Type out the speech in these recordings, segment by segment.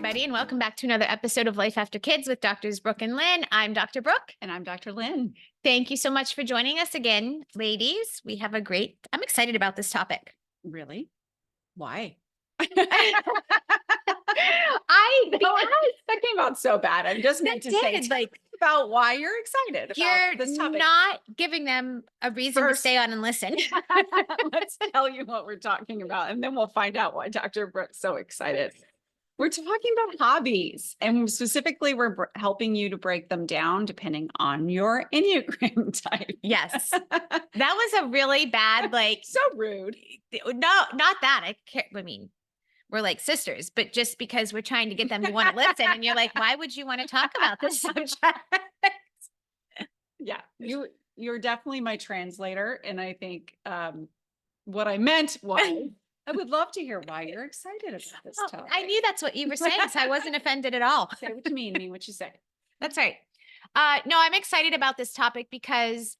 everybody, and welcome back to another episode of Life After Kids with Doctors Brooke and Lynn. I'm Dr. Brooke. And I'm Dr. Lynn. Thank you so much for joining us again, ladies. I'm excited about this topic. Really? Why? That came out so bad. I'm just meant to say about why you're excited about this topic. You're not giving them a reason to stay on and listen. Let's tell you what we're talking about, and then we'll find out why Dr. Brooke's so excited. We're talking about hobbies, and specifically, we're helping you to break them down depending on your Enneagram type. Yes. That was a really bad, so rude. No, not that. We're like sisters, but just because we're trying to get them to want to listen, and you're like, why would you want to talk about this subject? Yeah, you're definitely my translator, and I think what I meant was I would love to hear why you're excited about this topic. I knew that's what you were saying, so I wasn't offended at all. Say what you mean what you say. That's right. No, I'm excited about this topic because,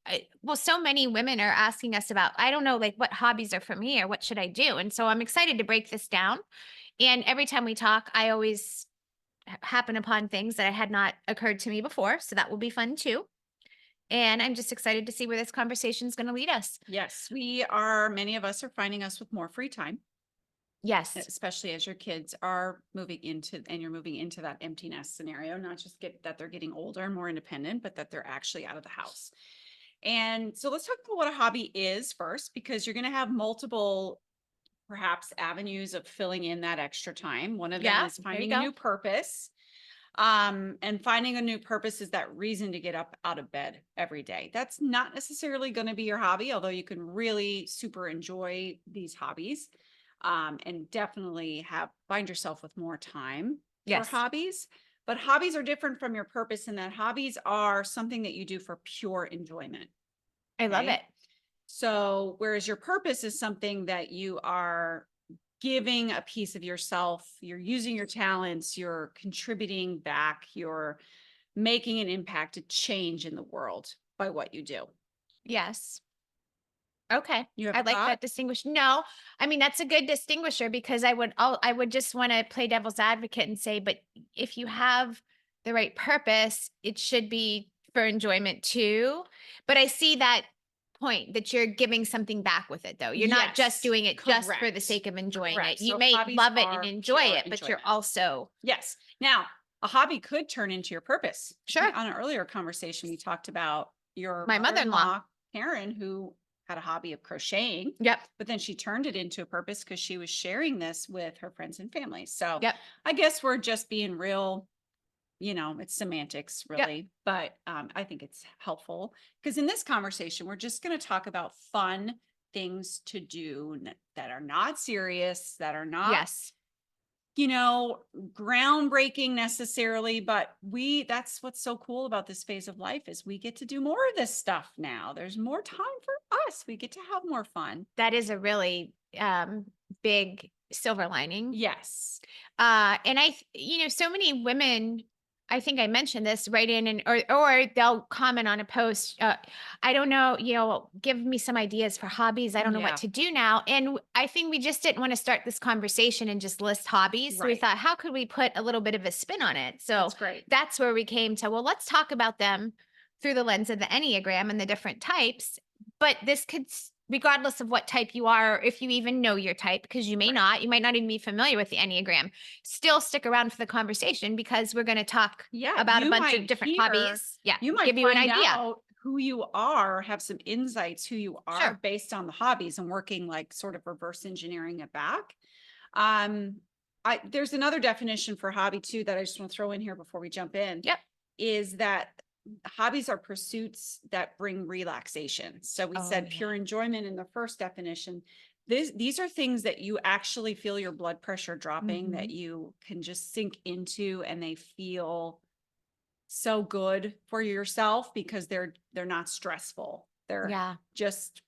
so many women are asking us about, I don't know, like what hobbies are for me or what should I do? And so I'm excited to break this down. And every time we talk, I always happen upon things that had not occurred to me before. So that will be fun too. And I'm just excited to see where this conversation is going to lead us. Yes, many of us are finding us with more free time. Yes. Especially as your kids are moving into that empty nest scenario, not just that they're getting older and more independent, but that they're actually out of the house. And so let's talk about what a hobby is first, because you're going to have multiple perhaps avenues of filling in that extra time. One of them is finding a new purpose. And finding a new purpose is that reason to get up out of bed every day. That's not necessarily going to be your hobby, although you can really super enjoy these hobbies. And definitely find yourself with more time for hobbies. But hobbies are different from your purpose in that hobbies are something that you do for pure enjoyment. I love it. So whereas your purpose is something that you are giving a piece of yourself, you're using your talents, you're contributing back, you're making an impact, a change in the world by what you do. Yes. Okay. I like that distinguish. No, I mean, that's a good distinguisher because I would just want to play devil's advocate and say, but if you have the right purpose, it should be for enjoyment too. But I see that point that you're giving something back with it though. You're not just doing it just for the sake of enjoying it. You may love it and enjoy it, but you're also. Yes. Now, a hobby could turn into your purpose. Sure. On an earlier conversation, we talked about my mother-in-law, Karen, who had a hobby of crocheting. Yep. But then she turned it into a purpose because she was sharing this with her friends and family. So I guess we're just being real, it's semantics really, but I think it's helpful because in this conversation, we're just going to talk about fun things to do that are not serious, that are not, groundbreaking necessarily, but that's what's so cool about this phase of life is we get to do more of this stuff now. There's more time for us. We get to have more fun. That is a really big silver lining. Yes. And so many women, I think I mentioned this right in or they'll comment on a post. I don't know, give me some ideas for hobbies. I don't know what to do now. And I think we just didn't want to start this conversation and just list hobbies. So we thought, how could we put a little bit of a spin on it? So that's where we came to, let's talk about them through the lens of the Enneagram and the different types. But this could, regardless of what type you are, or if you even know your type, because you might not even be familiar with the Enneagram, still stick around for the conversation because we're going to talk about a bunch of different hobbies. Yeah. You might give you an idea out who you are, have some insights who you are based on the hobbies and working like sort of reverse engineering it back. There's another definition for hobby too, that I just want to throw in here before we jump in. Is that hobbies are pursuits that bring relaxation. So we said pure enjoyment in the first definition. These are things that you actually feel your blood pressure dropping, that you can just sink into, and they feel so good for yourself because they're not stressful. They're just,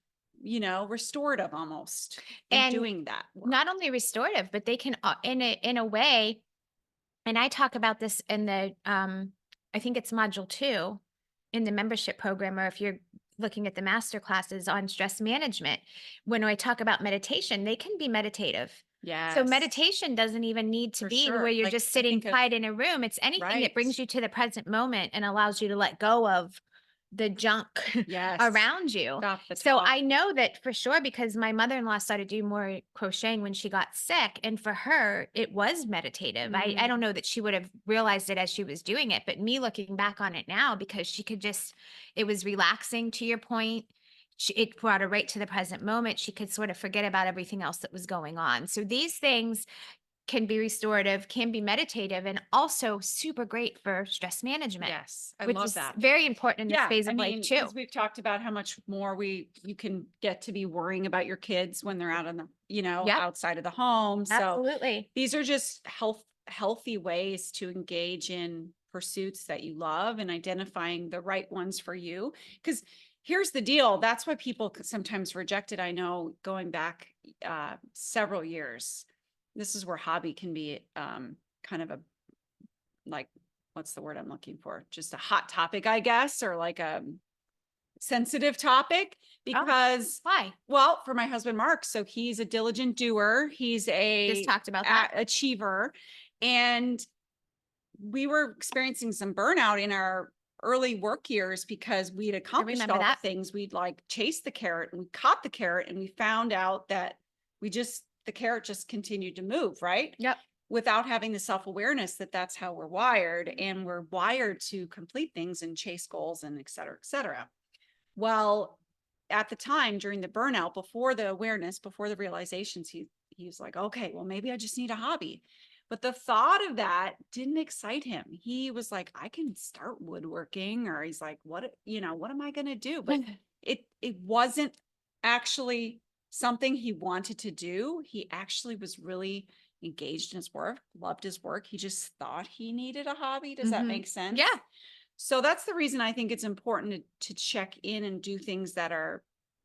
restorative almost in doing that work. Not only restorative, but they can in a way, and I talk about this in the I think it's module 2 in the membership program, or if you're looking at the master classes on stress management, when I talk about meditation, they can be meditative. So Yes, meditation doesn't even need to for be where sure. you're Like just I sitting think of quiet in a room. It's anything that right. brings you to the present moment and allows you to let go of the junk Yes. around you. Stop the So talk. I know that for sure because my mother-in-law started doing more crocheting when she got sick. And for her, it was meditative. I Mm, don't know that she would have realized it as she was doing it, but me looking back on it now, because she could just, it was relaxing to your point. It brought her right to the present moment. She could sort of forget about everything else that was going on. So these things can be restorative, can be meditative, and also super great for stress management, yes, I which love is that. very important in this Yeah, phase I of life mean, too. because we've talked about how much more you can get to be worrying about your kids when they're out on the, Yep, outside of the home. So absolutely. these are just healthy ways to engage in pursuits that you love and identifying the right ones for you. Because here's the deal, that's why people sometimes reject it. I know going back several years, this is where hobby can be kind of a like what's the word I'm looking for? Just a hot topic, I guess, or like a sensitive topic Oh, because why? well, for my husband Mark, so he's a diligent doer, he's Just a talked about that. achiever, and we were experiencing some burnout in our early work years because we'd I accomplished remember all the that. things. We'd like chased the carrot and we caught the carrot and we found out that the carrot just continued to move, right? Yep. Without having the self-awareness that that's how we're wired, and we're wired to complete things and chase goals and et cetera, et cetera. Well, at the time during the burnout, before the awareness, before the realizations, he was like, okay, well, maybe I just need a hobby. But the thought of that didn't excite him. He was like, I can start woodworking, or he's like, what am I going to do? But it wasn't actually something he wanted to do. He actually was really engaged in his work, loved his work. He just thought he needed a hobby. Does that Hmm. make sense? Yeah. So that's the reason I think it's important to check in and do things that are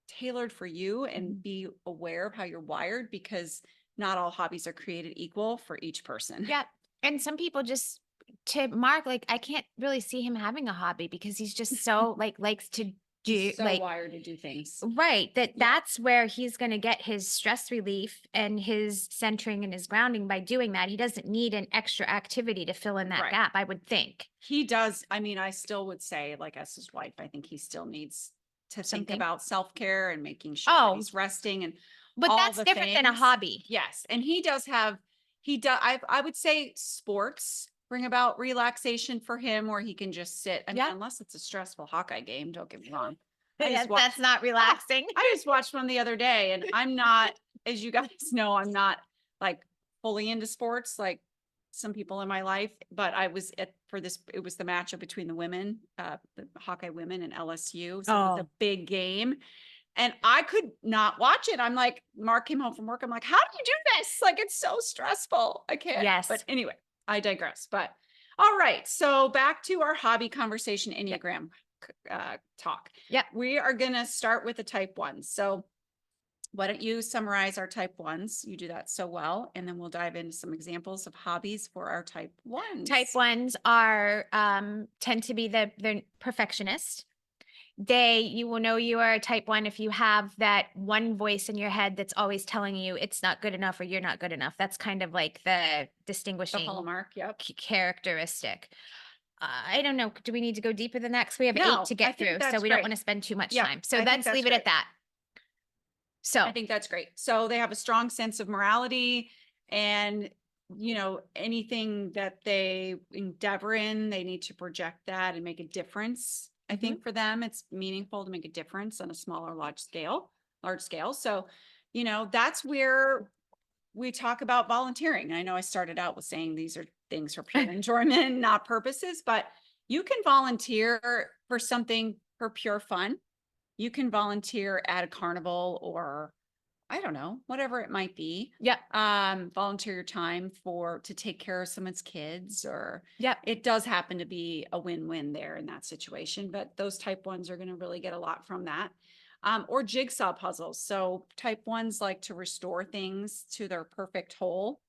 tailored for you and Mhm. be aware of how you're wired, because not all hobbies are created equal for each person. Yep. And some people just, to Mark, like I can't really see him having a hobby because he's just so like likes to He's do so like wired to do things. right, Yeah, that's where he's gonna get his stress relief and his centering and his grounding by doing that. He doesn't need an extra activity to fill in that right. gap, I would think. He does. I mean, I still would say, like, as his wife, I think he still needs to think Something. about self-care and making sure that Oh, he's resting and but all that's the different than a things. hobby. Yes. And he does have, he does, I would say sports bring about relaxation for him where he can just sit. I mean, Yep. unless it's a stressful Hawkeye game, don't get me wrong. I Yeah, just that's watched, not oh, relaxing. I just watched one the other day, and I'm not, as you guys know, I'm not like fully into sports like some people in my life, but I was at for this, it was the matchup between the Hawkeye women and LSU. So it was a Oh, big game. And I could not watch it. I'm like, Mark came home from work. I'm like, how do you do this? Like, it's so stressful. I can't. But yes. anyway, I digress. But all right. So back to our hobby conversation, Yep. Enneagram talk. Yep. We are going to start with the type one. So why don't you summarize our type ones? You do that so well. And then we'll dive into some examples of hobbies for our type Type ones. ones are tend to be the perfectionist. You will know you are a type one if you have that one voice in your head that's always telling you it's not good enough or you're not good enough. That's kind of like the The distinguishing hallmark. Yep. characteristic. I don't know. Do we need to go deeper than that? Because we have eight No, to I get think through, so that's we don't great. want to spend too much Yep. time. So I think let's that's leave it great. at that. I So, think that's great. So they have a strong sense of morality, and anything that they endeavor in, they need to project that and make a difference. I mhm, think for them, it's meaningful to make a difference on a small or large scale. So, that's where we talk about volunteering. I know I started out with saying these are things for pure enjoyment, not purposes, but you can volunteer for something for pure fun. You can volunteer at a carnival, or I don't know, whatever it might be. yep, Volunteer your time to take care of someone's kids, or yep. it does happen to be a win-win there in that situation. But those type ones are going to really get a lot from that. Or jigsaw puzzles. So type ones like to restore things to their perfect whole,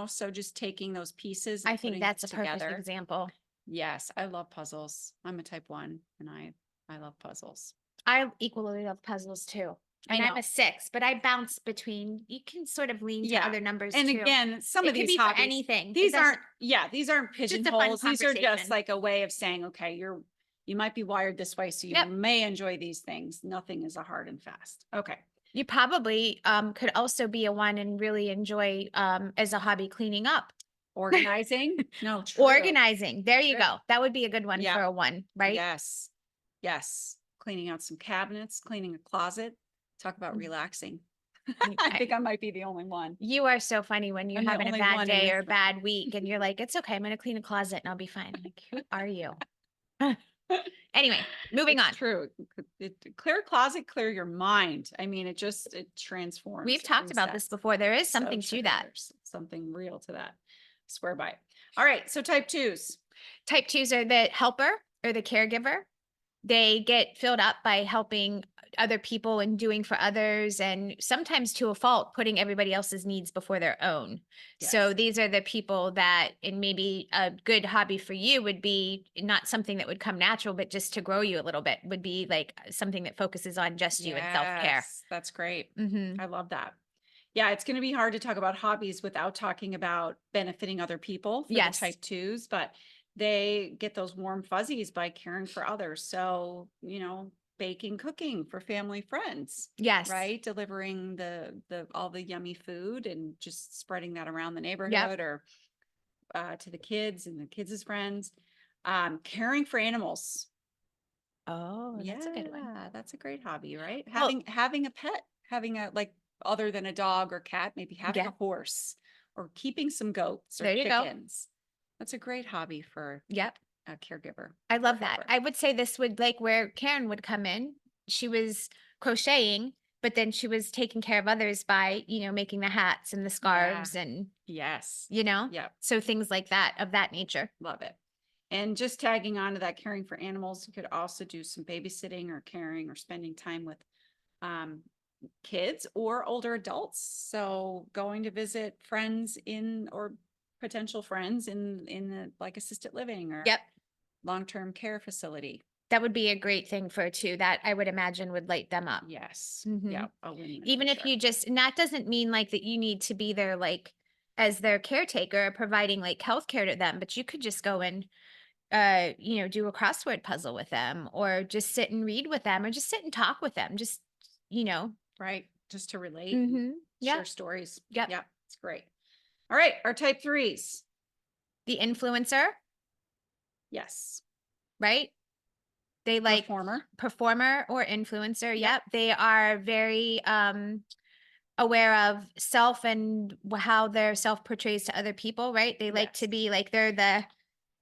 so just taking those pieces I and think putting that's it a perfect together. example. Yes, I love puzzles. I'm a type one, and I love puzzles. I equally love puzzles too. I And I'm know. a 6, but I bounce between you can sort of lean to Yeah. other numbers And too. again, some of It could these be for hobbies, anything. It these aren't, doesn't yeah, these aren't just a fun pigeonholes. These are just conversation. like a way of saying, okay, you might be wired this way, so you Yep. may enjoy these things. Nothing is a hard and fast. Okay. You probably, could also be a 1 and really enjoy, as a hobby cleaning up. Organizing. No, true. Organizing. There you True. go. That would be a good one Yeah. for a 1, right? Yes. Yes. Cleaning out some cabinets, cleaning a closet. Talk about Mm. relaxing. Y I think I might be the only one. You are so funny when you're I'm the having a only bad one in day this or a room. bad week and you're like, "It's okay. I'm gonna clean a closet and I'll be fine." Like, who are you? Anyway, moving It's on. true. Clear closet, clear your mind. I mean, it We've transforms, it talked about this resets. before. There is So something true. to that. There's something real to that. Swear by it. All right. So type twos. Type 2s are the helper or the caregiver. They get filled up by helping other people and doing for others, and sometimes to a fault, putting everybody else's needs before their own. So Yes. these are the people that, and maybe a good hobby for you would be not something that would come natural, but just to grow you a little bit would be like something that focuses on just you and self-care. Yes. That's great. Hmm. I love that. Yeah, it's going to be hard to talk about hobbies without talking about benefiting other people for the Yes. type twos, but they get those warm fuzzies by caring for others. So, baking, cooking for family, friends, Yes. right? Delivering the all the yummy food and just spreading that around the Yep. neighborhood or to the kids and the kids' friends. Caring for animals. Oh, that's a good one. Yeah, that's a great hobby, right? Well, Having a pet, having a like other than a dog or cat, maybe having yeah, a horse or keeping some goats or there you go. chickens. That's a great hobby for Yep. a caregiver I or love that. helper. I would say this would like where Karen would come in. She was crocheting, but then she was taking care of others by, making the hats and the Yeah. scarves and, Yes. you know, Yep. so things like that of that nature. Love it. And just tagging on to that caring for animals, you could also do some babysitting or caring or spending time with um, kids or older adults. So going to visit friends in or potential friends in the like assisted living or Yep. long-term care facility. That would be a great thing for too. That I would imagine would light them up. Yes. Hmm. Yeah. A win-win for Even if sure. you just, and that doesn't mean like that you need to be there like as their caretaker, providing like healthcare to them, but you could just go and do a crossword puzzle with them or just sit and read with them or just sit and talk with them. Just, you know. Right. Just to relate and Mhm. share Yep. stories. Yep. Yeah. It's great. All right. Our type threes. The influencer, Yes. right? They like Performer. performer or influencer. Yep. Yep. They are very aware of self and how their self portrays to other people, right? They like to Yes. be like they're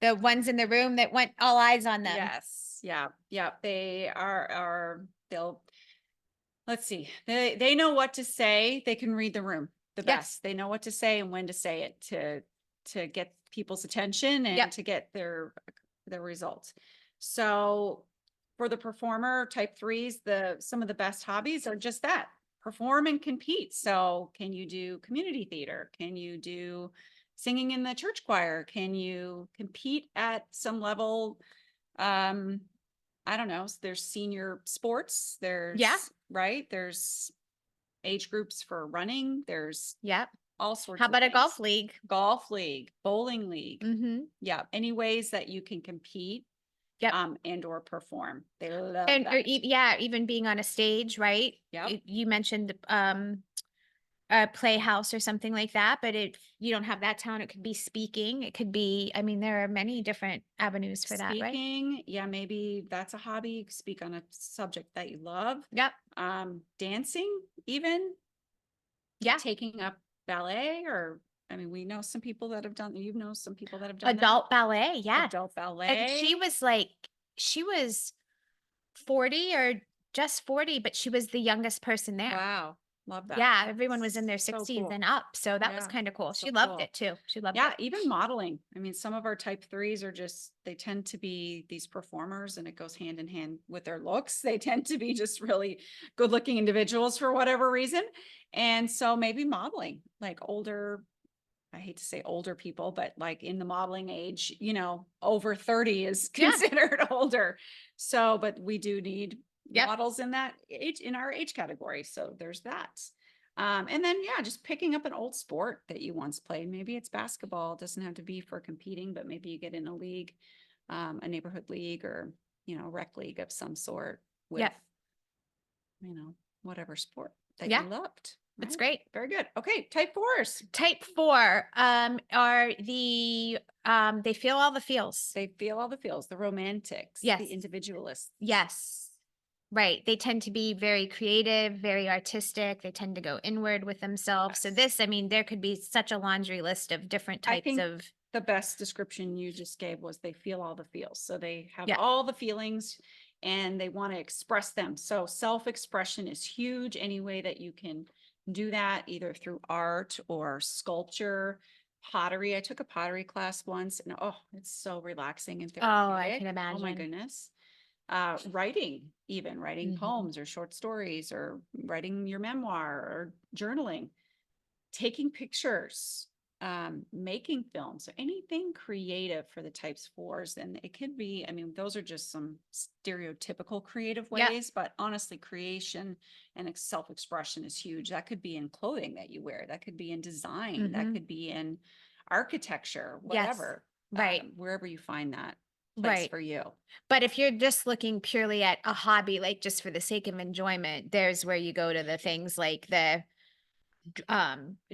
the ones in the room that want all eyes on them. Yes. Yeah. Yeah. They they'll, let's see. They know what to say. They can read the room the Yes. best. They know what to say and when to say it to get people's attention and Yep. to get their results. So for the performer type threes, some of the best hobbies are just that. Perform and compete. So can you do community theater? Can you do singing in the church choir? Can you compete at some level? I don't know. There's senior sports. Yeah. There's age groups for running. There's Yep. all sorts How of about a golf things. league? Golf league, bowling league. Mhm. Yeah. Any ways that you can compete, Yep. and or perform. They love And or that. yeah, even being on a stage, right? Yep. You mentioned a playhouse or something like that, but if you don't have that talent, it could be speaking. It could be, I mean, there are many different avenues for that, right? Speaking. Yeah. Maybe that's a hobby. Speak on a subject that you love. Yep. Dancing, even Yeah. taking up ballet or I mean, we know some people that have done, some people that have done that. Adult ballet. Yeah. Adult And she ballet. was like, she was 40 or just 40, but she was the youngest person there. Wow. Love that. Yeah. Everyone was in their So 60s cool. and up. So that was Yeah. kind of cool. So She loved cool. it too. She loved Yeah. it. Even modeling. I mean, some of our type threes are just, they tend to be these performers and it goes hand in hand with their looks. They tend to be just really good looking individuals for whatever reason. And so maybe modeling like older, I hate to say older people, but like in the modeling age, over 30 is Yeah. considered older. So, but we do need Yep. models in that age, in our age category. So there's that. And then, yeah, just picking up an old sport that you once played. Maybe it's basketball. It doesn't have to be for competing, but maybe you get in a league, a neighborhood league or, rec league of some sort with, Yep. whatever sport that Yeah. you loved. It's Right? great. Very good. Okay. Type fours. Type 4 are they feel all the feels. They feel all the feels, the romantics, the Yes. individualists. Yes. Right. They tend to be very creative, very artistic. They tend to go inward with themselves. So Yes. there could be such a laundry list of different I types think of. the best description you just gave was they feel all the feels. So they have Yeah. all the feelings and they want to express them. So self-expression is huge. Any way that you can do that, either through art or sculpture, pottery. I took a pottery class once and it's so relaxing and Oh, I therapeutic. can Oh my imagine. goodness. Writing, even writing Mhm. poems or short stories or writing your memoir or journaling, taking pictures, making films, so anything creative for the types fours. And it could be, those are just some stereotypical creative Yep. ways, but honestly, creation and self-expression is huge. That could be in clothing that you wear, that could be in design, that Mhm. could be in architecture, Yes. whatever, Right. wherever you find that place Right. for you. But if you're just looking purely at a hobby, like just for the sake of enjoyment, there's where you go to the things like the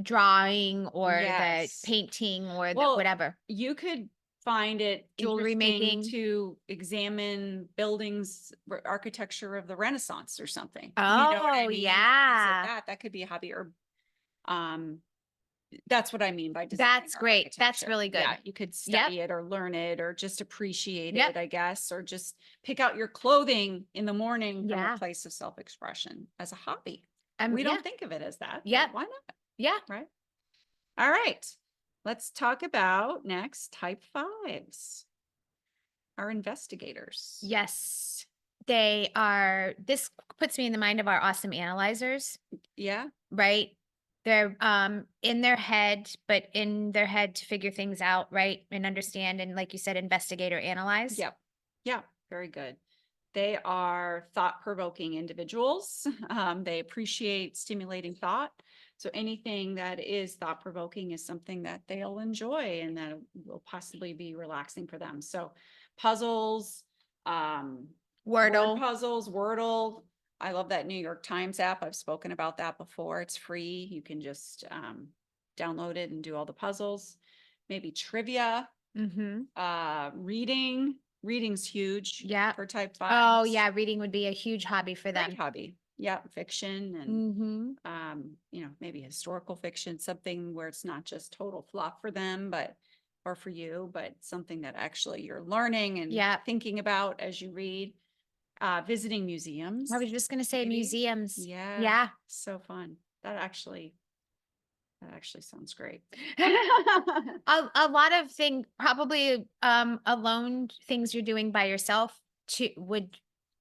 drawing or the Yes. painting or the Well, whatever. you could find it Jewelry interesting making. to examine buildings, architecture of the Renaissance or something. You know what I Oh, mean? Things like yeah. that. That could be a hobby, or um, that's what I mean by design That's or great. That's architecture. really Yeah, good. you could Yep. study it or learn it or just appreciate Yep. it, I guess, or just pick out your clothing in the morning from a Yeah. place of self-expression as a hobby. We Yeah. don't think of it as that, but Yep. why not? Yeah. Right? All right. Let's talk about next type fives, our investigators. Yes. This puts me in the mind of our awesome analyzers, Yeah. right? They're in their head, but in their head to figure things out, right? And understand and like you said, investigate or analyze. Yep. Yeah. Very good. They are thought-provoking individuals. They appreciate stimulating thought. So anything that is thought-provoking is something that they'll enjoy and that will possibly be relaxing for them. So puzzles, word Wordle. puzzles, Wordle. I love that New York Times app. I've spoken about that before. It's free. You can just download it and do all the puzzles. Maybe trivia, Mm-hmm. reading. Reading's huge Yeah. for type Oh, fives. yeah. Reading would be a huge hobby for Great them. hobby. Yeah, fiction and Mm-hmm. maybe historical fiction, something where it's not just total fluff for them, but or for you, but something that actually you're learning and Yeah. thinking about as you read. Visiting museums, I was just gonna say maybe. museums. Yeah, Yeah. so fun. That actually sounds great. A lot of things probably alone things you're doing by yourself to would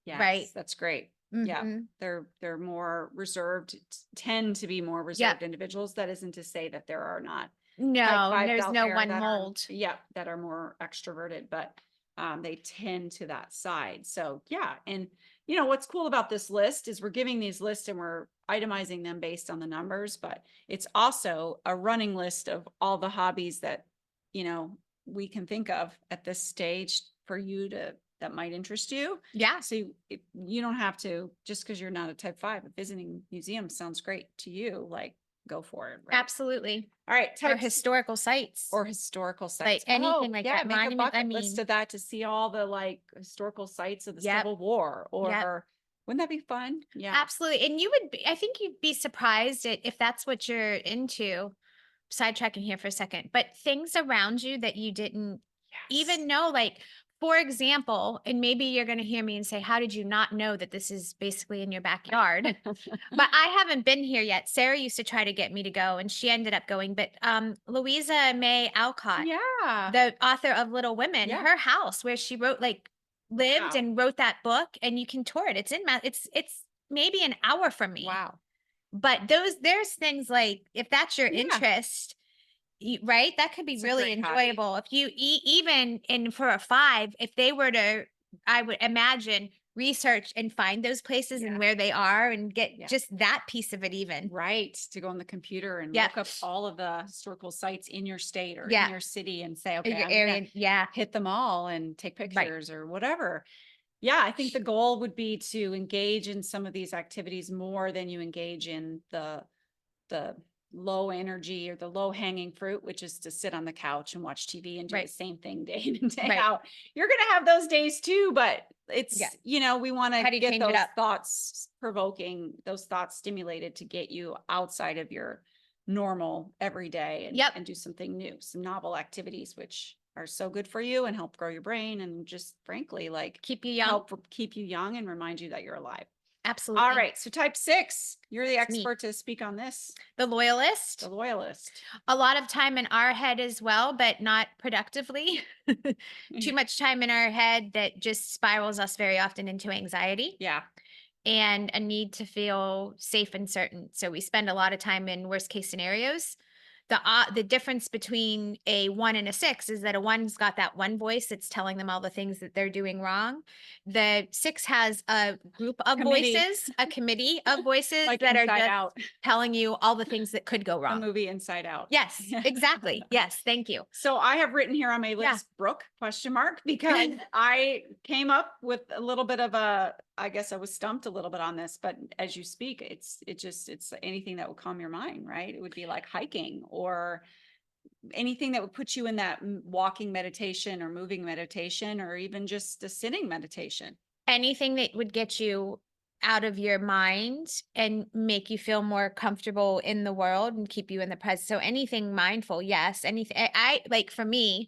right. Yes, that's great. Yeah, Mm-hmm. they're more reserved, tend to be more Yep. reserved individuals. That isn't to say that there are not type No, fives there's out no there one that are, mold. yeah, that are more extroverted, but they tend to that side. So yeah, and what's cool about this list is we're giving these lists and we're itemizing them based on the numbers, but it's also a running list of all the hobbies that you know we can think of at this stage for you to that might interest you. Yeah. So you don't have to, just because you're not a type five, but visiting museums sounds great to you, like go for it, right? Absolutely. All right, Or type historical sites. or historical Like sites. anything Oh, like yeah, that. make a Monuments, I bucket list mean, of that to see all the like historical sites of the yep. Civil War, Yep. or wouldn't that be fun? Yeah. Absolutely. And I think you'd be surprised if that's what you're into. Sidetracking here for a second, but things around you that you didn't Yes. even know, like, for example, and maybe you're going to hear me and say, how did you not know that this is basically in your backyard? But I haven't been here yet. Sarah used to try to get me to go and she ended up going, but Louisa May Alcott, Yeah. the author of Little Women, Yeah. her house where she wrote like lived Wow. and wrote that book, and you can tour it. It's maybe an hour from me. Wow. But there's things like if that's your Yeah. interest, right? That could be It's a really great hobby. enjoyable. If you even in for a 5, if they were to, I would imagine, research and find those places and where they are and get Yeah. just that piece of it even. Right. To go on the computer and Yep. look up all of the historical sites in your state or in Yeah. your city and say, Or okay, your I'm gonna area. Yeah. hit them all and take Right. pictures or whatever. Yeah, I think the goal would be to engage in some of these activities more than you engage in the low energy or the low hanging fruit, which is to sit on the couch and watch TV and do the Right. same thing day in and day Right. out. You're going to have those days too, but Yeah. it's, we want to How do you get change it those up? thoughts provoking, those thoughts stimulated to get you outside of your normal every day Yep. and do something new, some novel activities, which are so good for you and help grow your brain and just frankly, like Keep you young. help keep you young and remind you that you're alive. Absolutely. All right. So type 6, you're the It's me. expert to speak on this. The loyalist. The loyalist. A lot of time in our head as well, but not productively. Too much time in our head that just spirals us very often into anxiety Yeah. and a need to feel safe and certain. So we spend a lot of time in worst case scenarios. The difference between a 1 and a 6 is that a 1's got that one voice that's telling them all the things that they're doing wrong. The 6 has a group of Committee. voices, a committee of voices Like that are Inside just Out, telling you all the things that could go the wrong. movie Inside Out. Yes, exactly. Yes, thank you. So I have written here on my Yeah. list, Brooke, question mark, because I came up with a little bit of I guess I was stumped a little bit on this, but as you speak, it's anything that would calm your mind, right? It would be like hiking or anything that would put you in that walking meditation or moving meditation, or even just a sitting meditation. Anything that would get you out of your mind and make you feel more comfortable in the world and keep you in the present. So anything mindful, yes. Anything I like for me,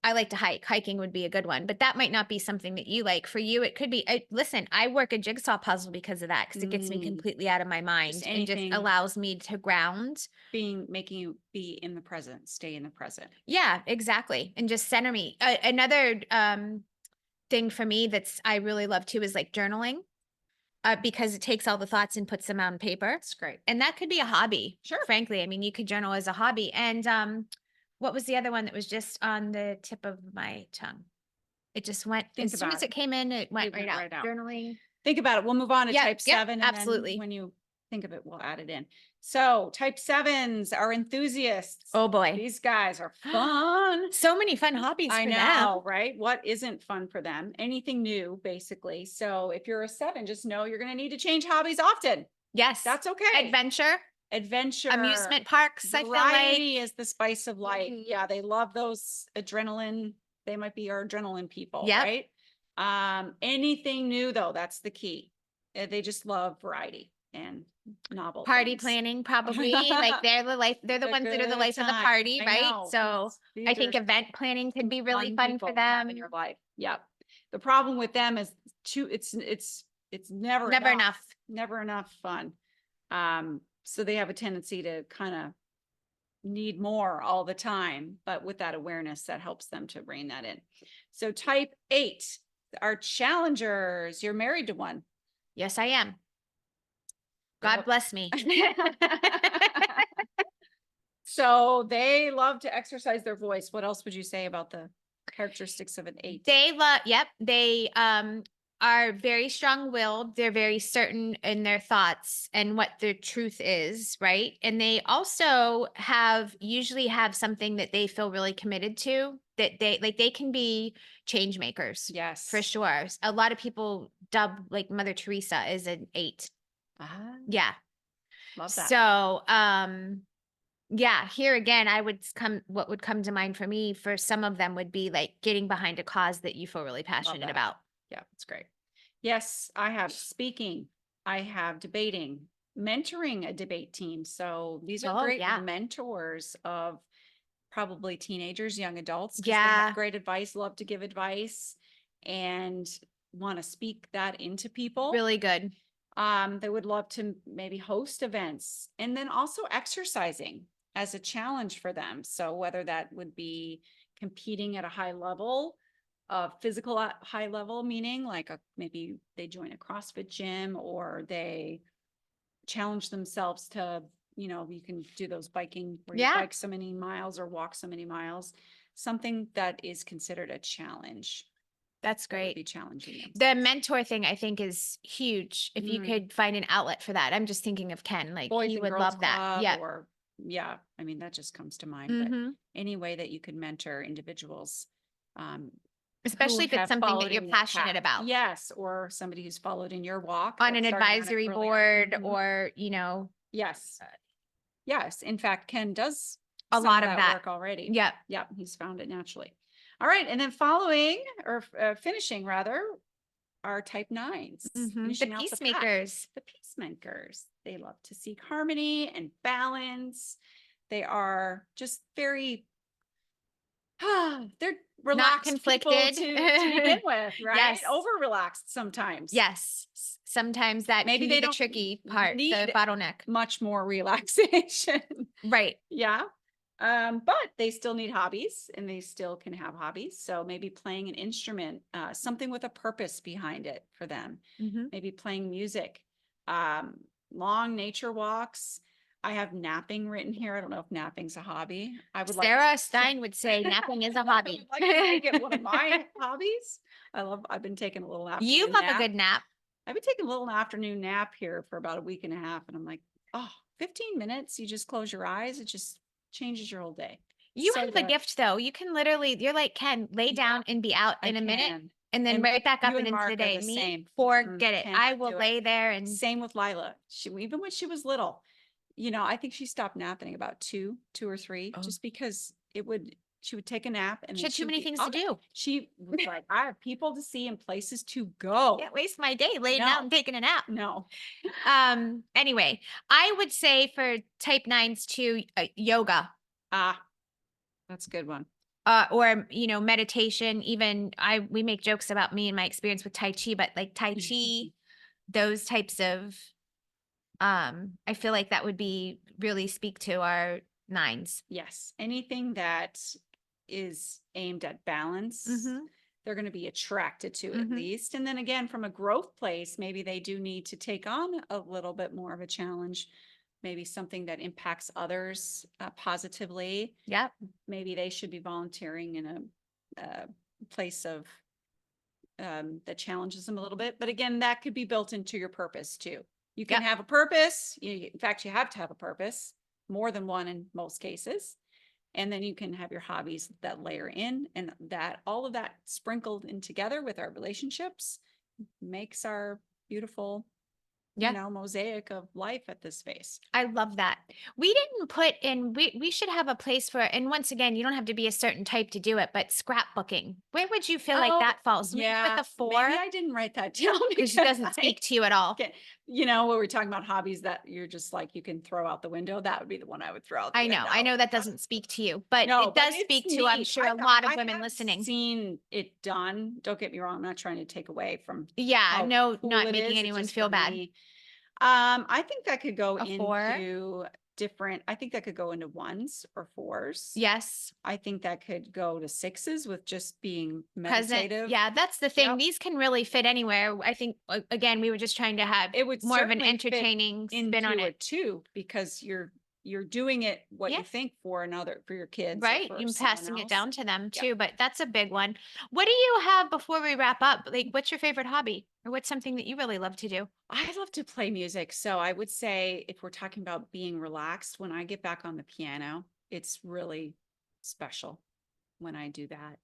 I like to hike. Hiking would be a good one, but that might not be something that you like. For you, it could be. Listen, I work a jigsaw puzzle because of that, because it gets me completely out of my mind and just anything allows me to ground. making you be in the present, stay in the present. Yeah, exactly, and just center me. Another thing for me that's I really love too is like journaling. Because it takes all the thoughts and puts them on paper. It's great. And that could be a hobby. Sure. Frankly, I mean, you could journal as a hobby. And what was the other one that was just on the tip of my tongue? It just went Think as soon about as it. it came in, it went right out. right out. Journaling. Think about it. We'll move on to Yep, type yep, 7. And absolutely. then when you think of it, we'll add it in. So type 7s are enthusiasts. Oh boy. These guys are fun. So many fun hobbies I for know, them. right? What isn't fun for them? Anything new, basically. So if you're a 7, just know you're going to need to change hobbies often. Yes. That's okay. Adventure, Amusement parks, I feel variety like. is the spice of life. Mhm. Yeah, they love those adrenaline. They might be our adrenaline people, Yep. right? Anything new though, that's the key. They just love variety and novel Party things. planning, probably. Like they're the life, they're the A ones that are the good life of the time. party, I right? know. So These I think are event planning could be really fun for people to have them. in your life. Yep. The problem with them is it's never Never enough. never enough fun. So they have a tendency to kind of need more all the time, but with that awareness, that helps them to rein that in. So type 8 are challengers. You're married to one. Yes, I am. God bless me. So they love to exercise their voice. What else would you say about the characteristics of an 8? They love, yep. They are very strong-willed. They're very certain in their thoughts and what their truth is, right? And they also usually have something that they feel really committed to, that they can be change makers. Yes. For sure. A lot of people dub like Mother Teresa as an 8. Yeah. Love that. So, yeah, here again, what would come to mind for me for some of them would be like getting behind a cause that you feel really passionate about. Yeah, it's great. Yes, I have speaking. I have debating, mentoring a debate team. So these are great mentors of probably teenagers, young adults. 'Cause they have great advice, love to give advice, and want to speak that into people. Really good. They would love to maybe host events, and then also exercising as a challenge for them. So whether that would be competing at a high level, physical at high level, meaning like maybe they join a CrossFit gym, or they challenge themselves to, you can do those biking where you bike so many miles or walk so many miles, something that is considered a challenge. That's that would great. be challenging The themselves. mentor thing I think is huge. If you Mm, could find an outlet for that. I'm just thinking of Ken, like Boys he and would Girls love that. Club, Yep. or yeah, I mean, that just comes to mind. But Mhm. any way that you could mentor individuals um, who Especially if it's have something that followed you're in your passionate path. about. Yes, or somebody who's followed in your walk On that an started on it advisory earlier. board Mhm. or, Yes. Yes. In fact, Ken does a some lot of of that that. work already. Yep. Yep, he's found it naturally. All right. And then following or finishing rather are type nines, Mhm. The finishing out the pack. peacemakers. The peacemakers. They love to seek harmony and balance. They are just very, they're Not relaxed people conflicted. to begin with, right? Yes. Over relaxed sometimes. Yes. Sometimes that Maybe can be they the don't tricky part, the need bottleneck. much more relaxation. Right. Yeah. But they still need hobbies and they still can have hobbies. So maybe playing an instrument, something with a purpose behind it for them. Mhm. Maybe playing music, um, long nature walks. I have napping written here. I don't know if napping's a hobby. I would like Sarah to, Stein would say napping is a I hobby. would like to make it one of my hobbies. I've been taking a little You afternoon love a nap. good nap. I've been taking a little afternoon nap here for about a week and a half. And I'm like, oh, 15 minutes. You just close your eyes. It just changes your whole day. You So have a good. gift though. You can literally, you're like, Ken, lay Yeah, down and be out I in a minute can. and then And right back up you and and into the Mark are day. the Me, same. forget it. Can't I will do it. lay there and Same with Lila. Even when she was little, I think she stopped napping about two or three, oh, just because she would take a nap and she then had she too would many be things to up. do. She was like, I have people to see and places to go. Can't waste my day laying out No, and taking a nap. no. Anyway, I would say for type nines too, yoga, Ah, that's a good one. or, meditation, even we make jokes about me and my experience with Tai Chi, but like Tai Chi, those types of, I feel like that would be really speak to our nines. Yes, anything that is aimed at balance, Mhm. they're going to be attracted to at Mhm. least. And then again, from a growth place, maybe they do need to take on a little bit more of a challenge, maybe something that impacts others positively. Yep. Maybe they should be volunteering in a place of that challenges them a little bit. But again, that could be built into your purpose too. You can Yep. have a purpose. In fact, you have to have a purpose, more than one in most cases. And then you can have your hobbies that layer in, and that all of that sprinkled in together with our relationships makes our beautiful, Yeah. mosaic of life at this space. I love that. We didn't put in we should have a place for, and once again, you don't have to be a certain type to do it, but scrapbooking. Where would you feel like Oh, that falls? Maybe with yeah. a 4 Maybe I didn't write that down because it because doesn't I speak to you at all. can, when we're talking about hobbies that you're just like, you can throw out the window, that would be the one I would throw out the I know. window. I know that doesn't speak to you, but No, it but does it's speak to, I'm neat. sure, a lot of I women have listening. seen it done. Don't get me wrong. I'm not trying to take away from Yeah, how no, cool not it making is. It's anyone just feel for bad. me. I think that could go A 4? into I think that could go into ones or fours. Yes. I think that could go to sixes with just being Present. meditative. Yeah, that's the thing. Yep. These can really fit anywhere. I think, again, we were just trying to have It would more of an certainly fit entertaining spin on into it. it too, because you're doing it what Yeah. you think for your kids or Right, for you're someone passing it else. down to them Yep. too, but that's a big one. What do you have before we wrap up? Like, what's your favorite hobby? Or what's something that you really love to do? I love to play music. So I would say if we're talking about being relaxed, when I get back on the piano, it's really special when I do that.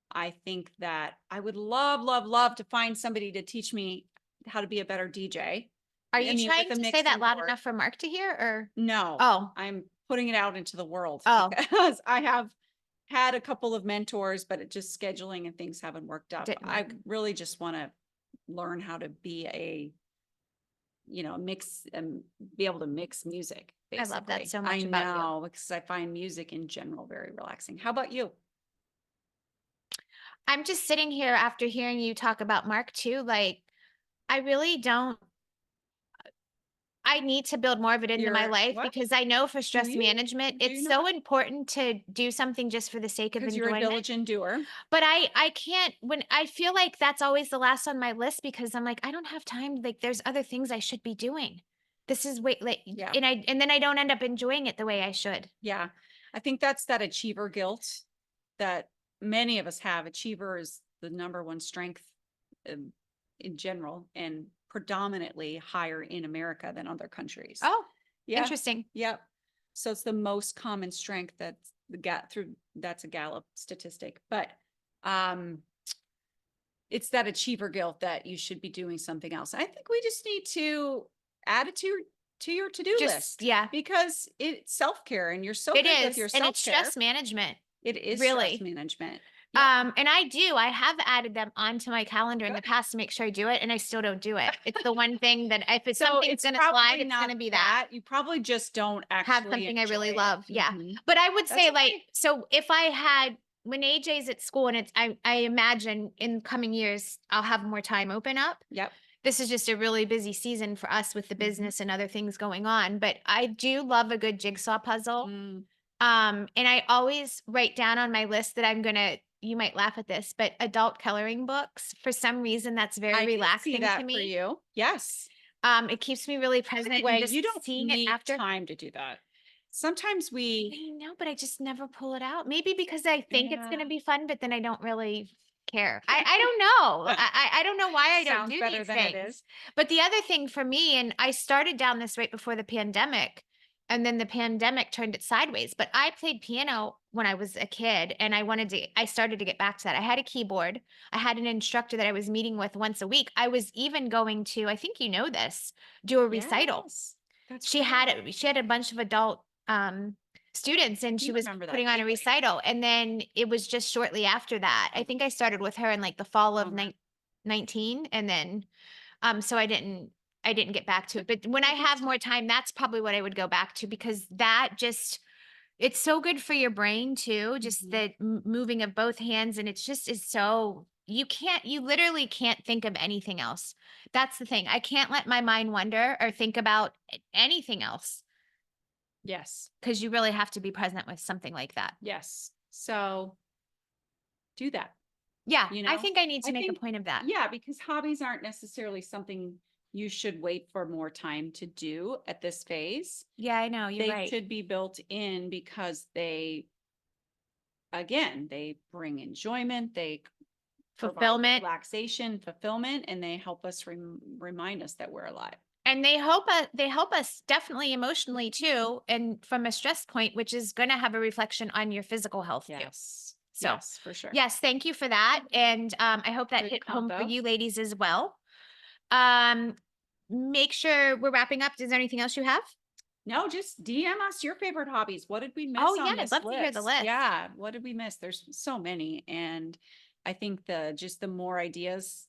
I think that I would love, love, love to find somebody to teach me how to be a better DJ. Are I you mean, with trying a to say that mixing loud board. enough for Mark to hear or No, Oh, I'm putting it out into the world oh, because I have had a couple of mentors, but it just scheduling and things haven't worked out. didn't I work. really just want to learn how to be mix and be able to mix music, I love that basically. so I much about you. know, because I find music in general very relaxing. How about you? I'm just sitting here after hearing you talk about Mark too, like I really don't I need to build more of it into my You're life what? because I know for Do stress you? management, Do you it's know so what? important to do something just for the sake of Because you're a enjoyment. diligent doer. But I can't when I feel like that's always the last on my list because I'm like, I don't have time. Like there's other things I should be doing. This is way like Yeah. and then I don't end up enjoying it the way I should. Yeah. I think that's that achiever guilt that many of us have. Achievers the number one strength in general, and predominantly higher in America than other countries. Oh, Yeah. interesting. Yep. So it's the most common strength that's a Gallup statistic, but it's that achiever guilt that you should be doing something else. I think we just need to add it to your to-do list, Yeah, because it's self-care and you're so it good with is. your And it's self-care. stress management, It is stress really. management. Yep. And I have added them onto my calendar in the Good. past to make sure I do it, and I still don't do it. It's the one thing that if it's So something's it's gonna probably slide, it's not gonna be that. You probably just don't Have actually something I enjoy really it. love. Yeah. Mhm. But I would That's say, okay. so if I had when AJ's at school and I imagine in coming years I'll have more time open up. Yep. This is just a really busy season for us with the Mhm. business and other things going on, but I do love a good jigsaw puzzle. Mm. And I always write down on my list that you might laugh at this, but adult coloring books, for some reason, that's very I can see relaxing to that for me. you. Yes. It keeps me really present and Way, just you don't seeing it need after. time to do that. Sometimes we, I know, but I just never pull it out. Maybe because I think it's yeah, gonna be fun, but then I don't really care. I don't know. I don't know why I don't sounds do better these than it things. is. But the other thing for me, and I started down this right before the pandemic, and then the pandemic turned it sideways. But I played piano when I was a kid, and I started to get back to that. I had a keyboard. I had an instructor that I was meeting with once a week. I was even going to, I think you know this, do a recital. Yes. That's great. She had a bunch of adult students, I and do she was remember that putting on a vaguely. recital, and then it was just shortly after that. I think I started with her in like the fall of Okay. 19, and then so I didn't get back to it. But when I Well, this have more time, that's probably what I would go back to, because that just it's so good for your brain too, just Mhm. the moving of both hands, and it's just is so you literally can't think of anything else. That's the thing. I can't let my mind wander or think about anything else, Yes. because you really have to be present with something like that. Yes. So do that, Yeah, you I know? think I need to I make a think, point of that. yeah, because hobbies aren't necessarily something you should wait for more time to do at this phase. Yeah, I know, you're They right. should be built in because they bring enjoyment, they provide Fulfillment. relaxation, fulfillment, and they help us remind us that we're alive. And they help us definitely emotionally too, and from a stress point, which is gonna have a reflection on your physical health too. Yes. So, Yes, for sure. yes, thank you for that, and, I hope that Good hit home for combo. you ladies as well. Um, make sure we're wrapping up. Is there anything else you have? No, just DM us your favorite hobbies. What did we Oh, miss yeah, on I'd this love to hear the list? list. Yeah, what did we miss? There's so many. And I think the more ideas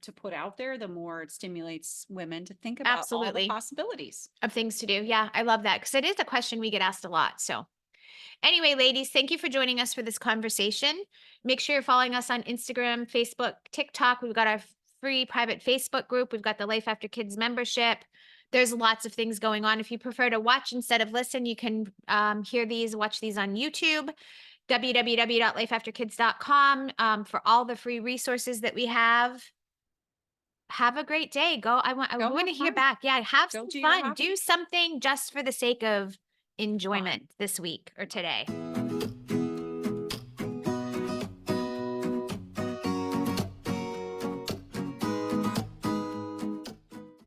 to put out there, the more it stimulates women to think about all the Absolutely. possibilities. Of things to do. Yeah, I love that, because it is a question we get asked a lot, so anyway, ladies, thank you for joining us for this conversation. Make sure you're following us on Instagram, Facebook, TikTok. We've got our free private Facebook group. We've got the Life After Kids membership. There's lots of things going on. If you prefer to watch instead of listen, you can watch these on YouTube, www.lifeafterkids.com, for all the free resources that we have. Have a great day. I Go want have to hear fun. back. Yeah, have Go some do your fun. hobby. Do something just for the sake of Fun. enjoyment this week or today.